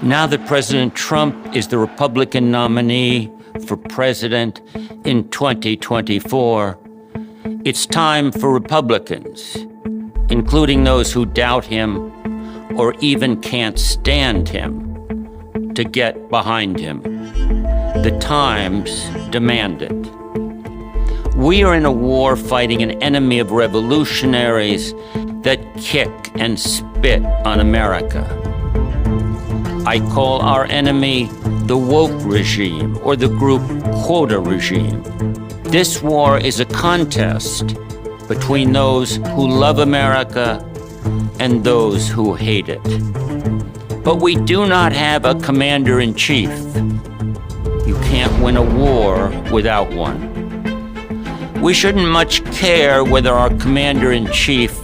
Now that President Trump is the Republican nominee for president in 2024, it's time for Republicans, including those who doubt him or even can't stand him, to get behind him. The times demand it. We are in a war fighting an enemy of revolutionaries that kick and spit on America. I call our enemy the woke regime or the group quota regime. This war is a contest between those who love America and those who hate it. But we do not have a commander-in-chief. You can't win a war without one. We shouldn't much care whether our commander-in-chief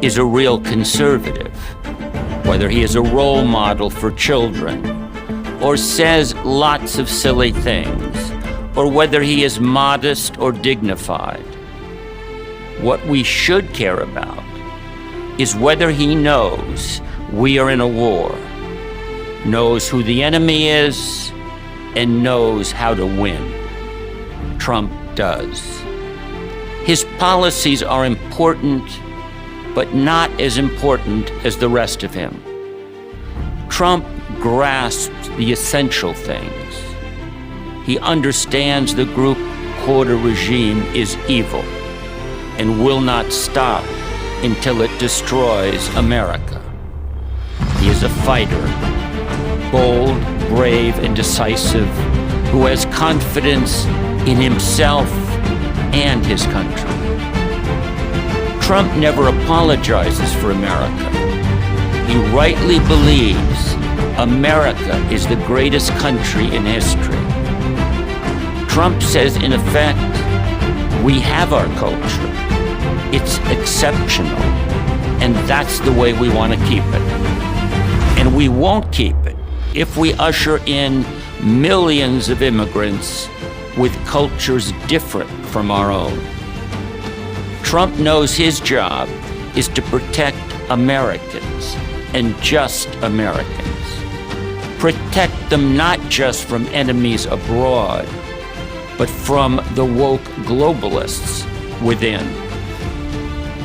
is a real conservative, whether he is a role model for children, or says lots of silly things, or whether he is modest or dignified. What we should care about is whether he knows we are in a war, knows who the enemy is, and knows how to win. Trump does. His policies are important, but not as important as the rest of him. Trump grasps the essential things. He understands the group quota regime is evil and will not stop until it destroys America. He is a fighter, bold, brave, and decisive, who has confidence in himself and his country. Trump never apologizes for America. He rightly believes America is the greatest country in history. Trump says, in effect, we have our culture. It's exceptional, and that's the way we want to keep it. And we won't keep it if we usher in millions of immigrants with cultures different from our own. Trump knows his job is to protect Americans and just Americans. Protect them not just from enemies abroad, but from the woke globalists within.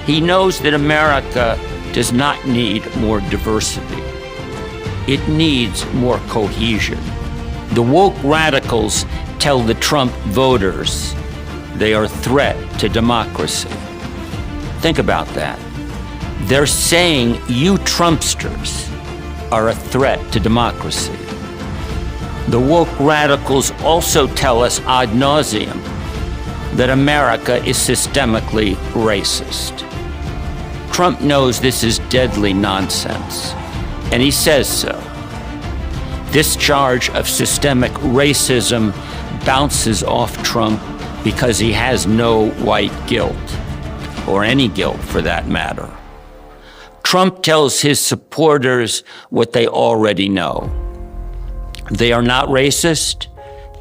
He knows that America does not need more diversity. It needs more cohesion. The woke radicals tell the Trump voters they are a threat to democracy. Think about that. They're saying you Trumpsters are a threat to democracy. The woke radicals also tell us ad nauseum that America is systemically racist. Trump knows this is deadly nonsense, and he says so. This charge of systemic racism bounces off Trump because he has no white guilt, or any guilt for that matter. Trump tells his supporters what they already know. They are not racist,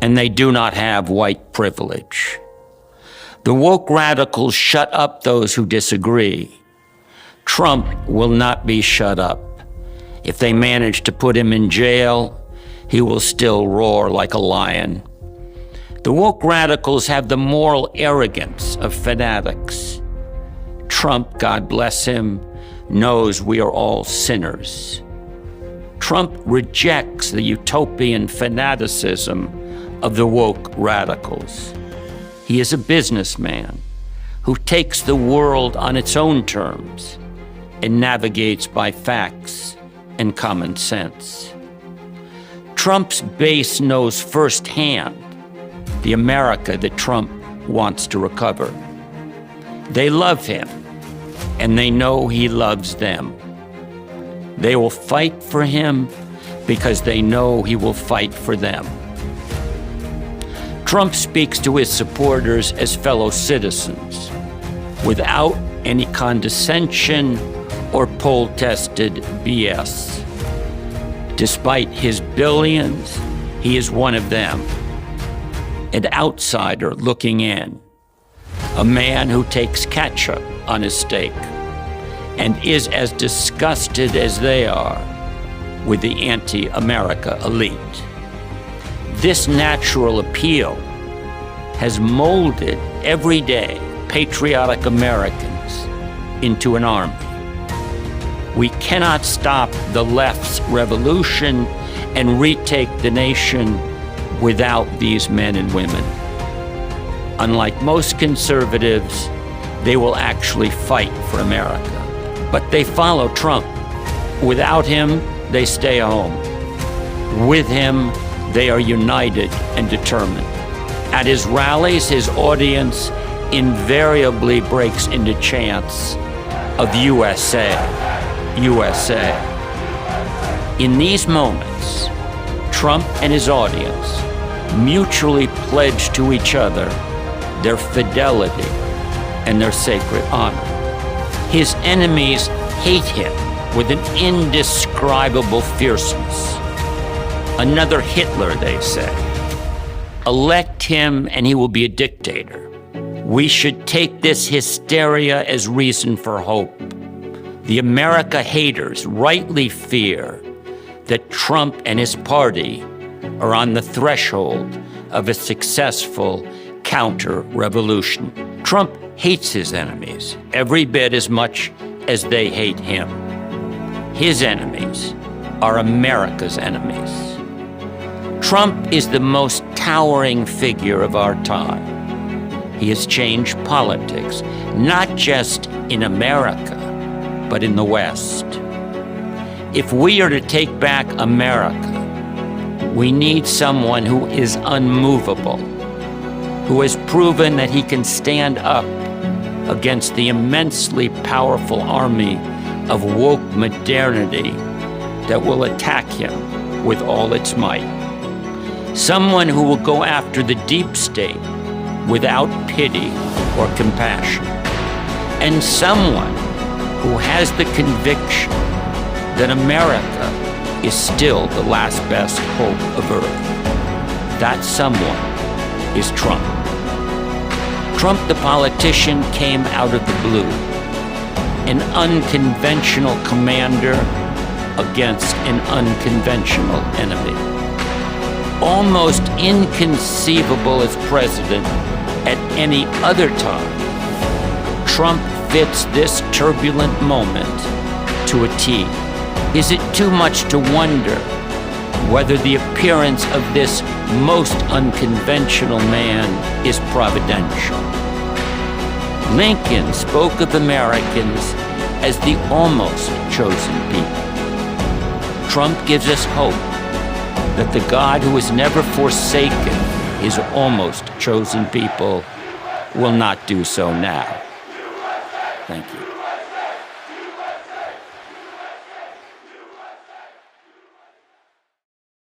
and they do not have white privilege. The woke radicals shut up those who disagree. Trump will not be shut up. If they manage to put him in jail, he will still roar like a lion. The woke radicals have the moral arrogance of fanatics. Trump, God bless him, knows we are all sinners. Trump rejects the utopian fanaticism of the woke radicals. He is a businessman who takes the world on its own terms and navigates by facts and common sense. Trump's base knows firsthand the America that Trump wants to recover. They love him, and they know he loves them. They will fight for him because they know he will fight for them. Trump speaks to his supporters as fellow citizens, without any condescension or poll-tested BS. Despite his billions, he is one of them, an outsider looking in, a man who takes ketchup on his steak, and is as disgusted as they are with the anti-America elite. This natural appeal has molded everyday patriotic Americans into an army. We cannot stop the left's revolution and retake the nation without these men and women. Unlike most conservatives, they will actually fight for America. But they follow Trump. Without him, they stay home. With him, they are united and determined. At his rallies, his audience invariably breaks into chants of USA, USA. In these moments, Trump and his audience mutually pledge to each other their fidelity and their sacred honor. His enemies hate him with an indescribable fierceness. Another Hitler, they say. Elect him and he will be a dictator. We should take this hysteria as reason for hope. The America haters rightly fear that Trump and his party are on the threshold of a successful counter-revolution. Trump hates his enemies every bit as much as they hate him. His enemies are America's enemies. Trump is the most towering figure of our time. He has changed politics, not just in America, but in the West. If we are to take back America, we need someone who is unmovable, who has proven that he can stand up against the immensely powerful army of woke modernity that will attack him with all its might. Someone who will go after the deep state without pity or compassion. And someone who has the conviction that America is still the last best hope of Earth. That someone is Trump. Trump, the politician, came out of the blue, an unconventional commander against an unconventional enemy. Almost inconceivable as president at any other time, Trump fits this turbulent moment to a T. Is it too much to wonder whether the appearance of this most unconventional man is providential? Lincoln spoke of Americans as the almost chosen people. Trump gives us hope that the God who has never forsaken his almost chosen people will not do so now. Thank you.